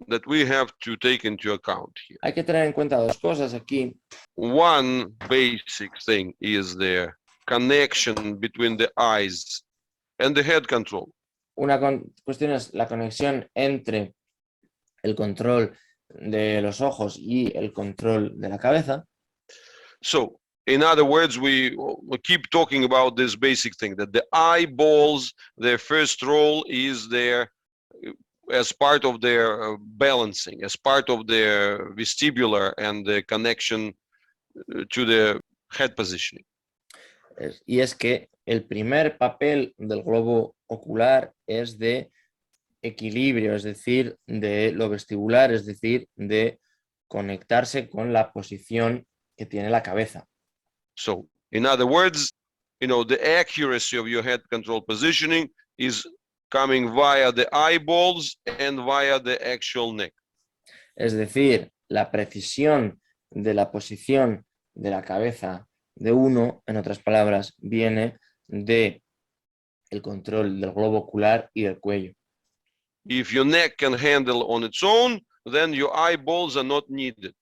that we have to take into account here. Hay que tener en cuenta dos cosas aquí. One basic thing is the connection between the eyes and the head control. Una cuestión es la conexión entre el control de los ojos y el control de la cabeza. So, in other words, we keep talking about this basic thing, that the eyeballs, their first role is their, as part of their balancing, as part of their vestibular and the connection to the head positioning. Y es que el primer papel del globo ocular es de equilibrio, es decir, de lo vestibular, es decir, de conectarse con la posición que tiene la cabeza. So, in other words, the accuracy of your head control positioning is coming via the eyeballs and via the actual neck. Es decir, la precisión de la posición de la cabeza de uno, en otras palabras, viene de el control del globo ocular y del cuello. If your neck can handle on its own, then your eyeballs are not needed.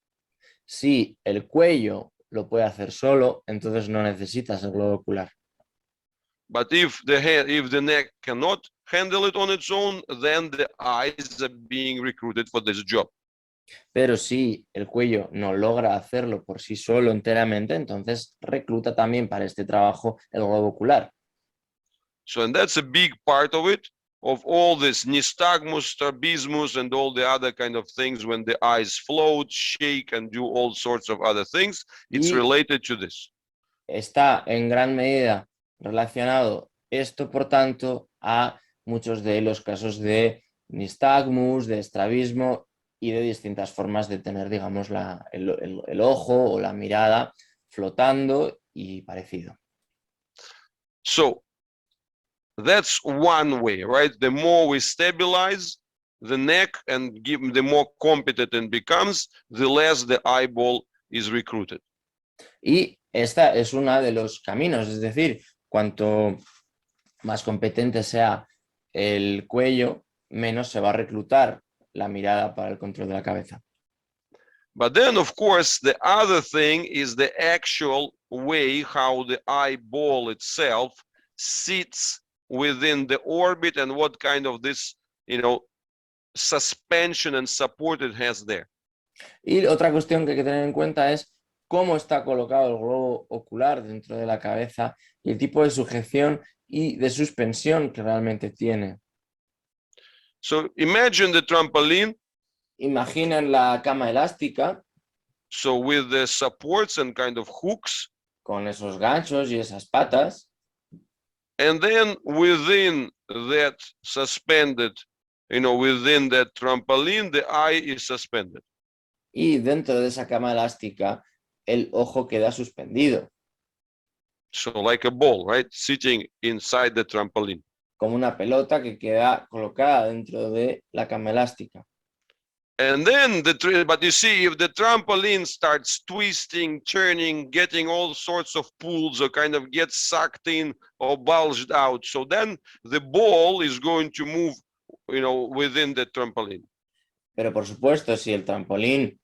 Si el cuello lo puede hacer solo, entonces no necesitas el globo ocular. But if the neck cannot handle it on its own, then the eyes are being recruited for this job. Pero si el cuello no logra hacerlo por sí solo enteramente, entonces recluta también para este trabajo el globo ocular. So, and that's a big part of it, of all this nystagmus, strabismus, and all the other kind of things when the eyes float, shake, and do all sorts of other things. It's related to this. Está en gran medida relacionado esto, por tanto, a muchos de los casos de nystagmus, de estrabismo y de distintas formas de tener, digamos, el ojo o la mirada flotando y parecido. So, that's one way, right? The more we stabilize the neck and the more competent it becomes, the less the eyeball is recruited. Y esta es uno de los caminos, es decir, cuanto más competente sea el cuello, menos se va a reclutar la mirada para el control de la cabeza. But then, of course, the other thing is the actual way how the eyeball itself sits within the orbit and what kind of this, suspension and support it has there. Y otra cuestión que hay que tener en cuenta es cómo está colocado el globo ocular dentro de la cabeza y el tipo de sujeción y de suspensión que realmente tiene. So imagine the trampoline. Imaginen la cama elástica. So with the supports and kind of hooks. Con esos ganchos y esas patas. And then within that suspended, within that trampoline, the eye is suspended. Y dentro de esa cama elástica, el ojo queda suspendido. So like a ball, right? Sitting inside the trampoline. Como una pelota que queda colocada dentro de la cama elástica. And then, but you see, if the trampoline starts twisting, turning, getting all sorts of pulls or kind of gets sucked in or bulged out, so then the ball is going to move, within the trampoline. Pero por supuesto, si el trampolín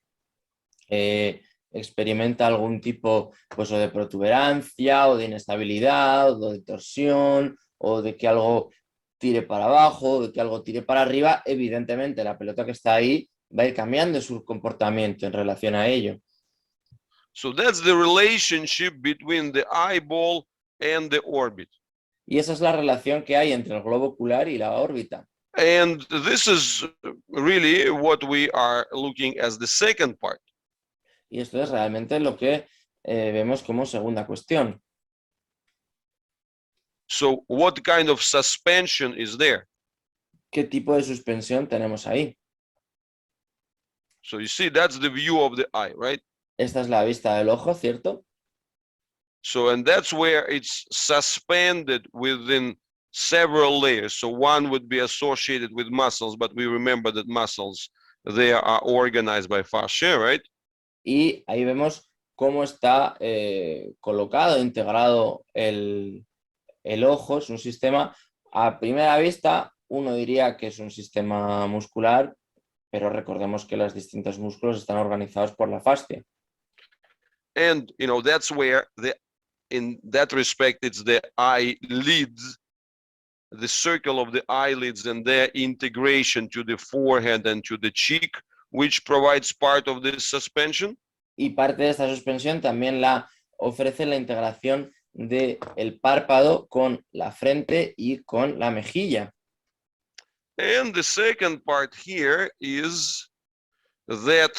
experimenta algún tipo pues, o de protuberancia o de inestabilidad o de torsión o de que algo tire para abajo o de que algo tire para arriba, evidentemente la pelota que está ahí va a ir cambiando su comportamiento en relación a ello. So that's the relationship between the eyeball and the orbit. Y esa es la relación que hay entre el globo ocular y la órbita. And this is really what we are looking as the second part. Y esto es realmente lo que vemos como segunda cuestión. So what kind of suspension is there? ¿Qué tipo de suspensión tenemos ahí? So you see, that's the view of the eye, right? Esta es la vista del ojo, ¿cierto? So, and that's where it's suspended within several layers. So one would be associated with muscles, but we remember that muscles, they are organized by fascia, right? Y ahí vemos cómo está colocado, integrado el ojo. Es un sistema, a primera vista, uno diría que es un sistema muscular, pero recordemos que los distintos músculos están organizados por la fascia. And that's where in that respect, it's the eyelids, the circle of the eyelids and their integration to the forehead and to the cheek, which provides part of this suspension. Y parte de esta suspensión también la ofrece la integración del párpado con la frente y con la mejilla. And the second part here is that,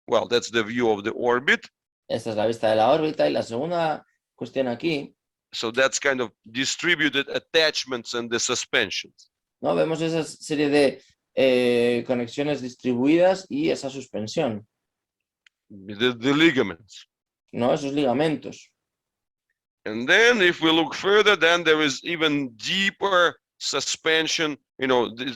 well, that's the view of the orbit. Esta es la vista de la órbita y la segunda cuestión aquí, So that's kind of distributed attachments and the suspensions. ¿no? Vemos esa serie de conexiones distribuidas y esa suspensión, The ligaments. ¿no? Esos ligamentos. And then if we look further, then there is even deeper suspension.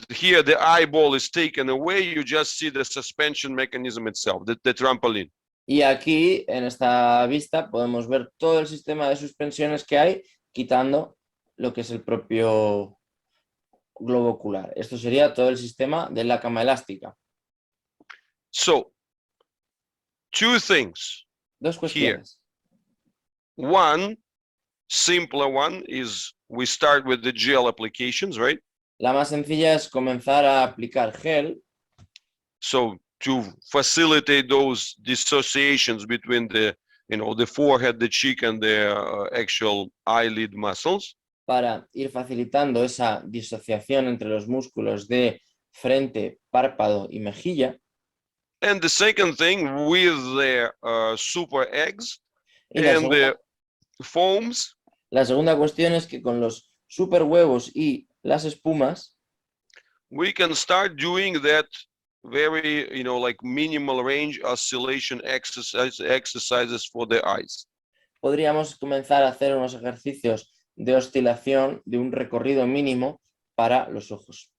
Here the eyeball is taken away. You just see the suspension mechanism itself, the trampoline. Y aquí, en esta vista, podemos ver todo el sistema de suspensiones que hay, quitando lo que es el propio globo ocular. Esto sería todo el sistema de la cama elástica. So, two things. Dos cuestiones. One, simpler one, is we start with the gel applications, right? La más sencilla es comenzar a aplicar gel. So to facilitate those dissociations between the forehead, the cheek, and the actual eyelid muscles. Para ir facilitando esa disociación entre los músculos de frente, párpado y mejilla. And the second thing, with the super eggs Y la and the foams, la segunda cuestión es que con los superhuevos y las espumas we can start doing that very, like minimal range oscillation exercises for the eyes. podríamos comenzar a hacer unos ejercicios de oscilación de un recorrido mínimo para los ojos.